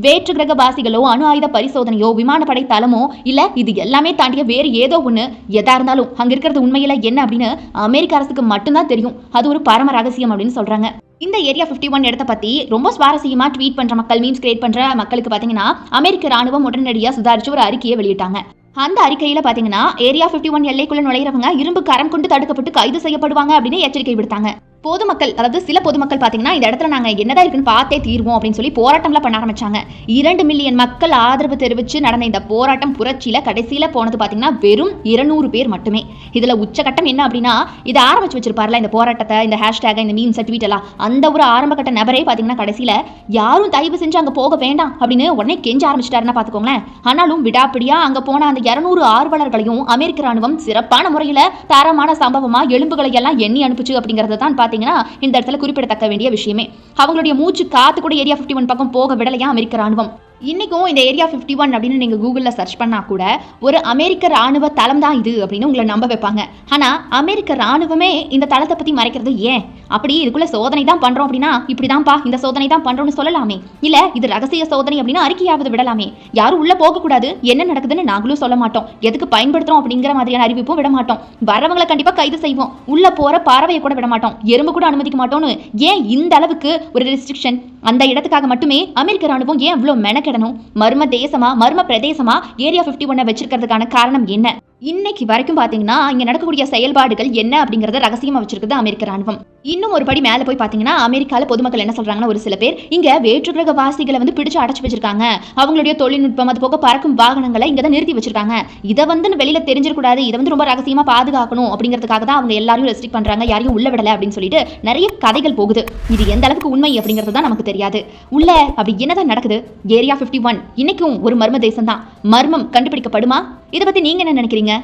வேற்று கிரக வாசிகளோ அணு ஆயுத பரிசோதனையோ விமானப்படை தளமோ இல்ல இது எல்லாமே தாண்டிய வேறு ஏதோ ஒண்ணு எதா இருந்தாலும் அங்க இருக்கிறது உண்மையில என்ன அப்படின்னு அமெரிக்க அரசுக்கு மட்டும்தான் தெரியும். அது ஒரு பரம ரகசியம் அப்படின்னு சொல்றாங்க. இந்த ஏரியா 51 இடத்தை பத்தி ரொம்ப சுவாரஸ்யமா ட்வீட் பண்ற மக்கள், மீம்ஸ் கிரியேட் பண்ற மக்களுக்கு பாத்தீங்கன்னா அமெரிக்க ராணுவம் உடனடியா சுதாரிச்சு ஒரு அறிக்கையை வெளியிட்டாங்க. அந்த அறிக்கையில பாத்தீங்கன்னா ஏரியா 51 எல்லைக்குள்ள நுழைறவங்க இரும்பு கரம் கொண்டு தடுக்கப்பட்டு கைது செய்யப்படுவாங்க அப்படின்னு எச்சரிக்கை விடுத்தாங்க. பொதுமக்கள், அதாவது சில பொதுமக்கள் பாத்தீங்கன்னா இந்த இடத்துல நாங்க என்னதான் இருக்குன்னு பார்த்தே தீர்வோம் அப்படின்னு சொல்லி போராட்டம்லாம் பண்ண ஆரம்பிச்சாங்க. 2 மில்லியன் மக்கள் ஆதரவு தெரிவிச்சு நடந்த இந்த போராட்டம் புரட்சியில கடைசியில போனது பாத்தீங்கன்னா வெறும் 200 பேர் மட்டுமே. இதுல உச்சகட்டம் என்ன அப்படின்னா, இதை ஆரம்பிச்சு வச்சிருப்பாருல இந்த போராட்டத்தை, இந்த ஹேஷ்டேக், இந்த மீம்ஸ், ட்வீட் எல்லாம், அந்த ஒரு ஆரம்ப கட்ட நபரே பாத்தீங்கன்னா கடைசியில யாரும் தயவு செஞ்சு அங்க போக வேண்டாம் அப்படின்னு உடனே கெஞ்ச ஆரம்பிச்சிட்டாருன்னா பாத்துக்கோங்களேன். ஆனாலும் விடாப்பிடியா அங்க போன அந்த 200 ஆர்வலர்களையும் அமெரிக்க ராணுவம் சிறப்பான முறையில தரமான சம்பவமா எலும்புகளை எல்லாம் எண்ணி அனுப்பிச்சு அப்படிங்கறத தான் இந்த இடத்துல குறிப்பிடத்தக்க வேண்டிய விஷயமே. அவங்களுடைய மூச்சு காத்து கூட ஏரியா 51 பக்கம் போக விடலையா அமெரிக்க ராணுவம். இன்னைக்கும் இந்த ஏரியா 51 அப்படின்னு நீங்க கூகுள்ல சர்ச் பண்ணா கூட ஒரு அமெரிக்க ராணுவ தளம் தான் இது அப்படின்னு உங்களை நம்ப வைப்பாங்க. ஆனா அமெரிக்க ராணுவமே இந்த தளத்தை பத்தி மறைக்கிறது ஏன்? அப்படி இதுக்குள்ள சோதனை தான் பண்றோம் அப்படின்னா இப்படிதான்ப்பா இந்த சோதனை தான் பண்றோம்னு சொல்லலாமே. இல்ல இது ரகசிய சோதனை அப்படின்னு அறிக்கையாவது விடலாமே. யாரும் உள்ள போக கூடாது, என்ன நடக்குதுன்னு நாங்களும் சொல்ல மாட்டோம், எதுக்கு பயன்படுத்துறோம் அப்படிங்கிற மாதிரியான அறிவிப்பும் விட மாட்டோம், வரவங்களை கண்டிப்பா கைது செய்வோம், உள்ள போற பறவையை கூட விட மாட்டோம், எறும்பு கூட அனுமதிக்க மாட்டோம்னு ஏன் இந்த அளவுக்கு ஒரு ரெஸ்ட்ரிக்ஷன்? அந்த இடத்துக்காக மட்டுமே அமெரிக்க ராணுவம் ஏன் இவ்வளவு மெனக்கெடணும்? மர்ம தேசமா, மர்ம பிரதேசமா ஏரியா 51 வச்சிருக்கிறதுக்கான காரணம் என்ன? இன்னைக்கு வரைக்கும் பாத்தீங்கன்னா இங்க நடக்கக்கூடிய செயல்பாடுகள் என்ன அப்படிங்கறத ரகசியமா வச்சிருக்குது அமெரிக்க ராணுவம். இன்னும் ஒரு படி மேல போய் பாத்தீங்கன்னா அமெரிக்கால பொதுமக்கள் என்ன சொல்றாங்கன்னா, ஒரு சில பேர் இங்க வேற்று கிரக வாசிகளை பிடிச்சு அடைச்சு வச்சிருக்காங்க, அவங்களுடைய தொழில்நுட்பம், அது போக பறக்கும் வாகனங்களை இங்க தான் நிறுத்தி வச்சிருக்காங்க, இதை வெளியில தெரிஞ்சிடக்கூடாது, இதை ரொம்ப ரகசியமா பாதுகாக்கணும் அப்படிங்கிறதுக்காக தான் அவங்க எல்லாரும் ரெஸ்ட்ரிக்ட் பண்றாங்க, யாரையும் உள்ள விடல அப்படின்னு சொல்லிட்டு நிறைய கதைகள் போகுது. இது எந்த அளவுக்கு உண்மை அப்படிங்கிறது தான் நமக்கு தெரியாது. உள்ள அப்படி என்னதான் நடக்குது? ஏரியா 51 இன்னைக்கும் ஒரு மர்ம தேசம் தான். மர்மம் கண்டுபிடிக்கப்படுமா? இதை பத்தி நீங்க என்ன நினைக்கிறீங்க?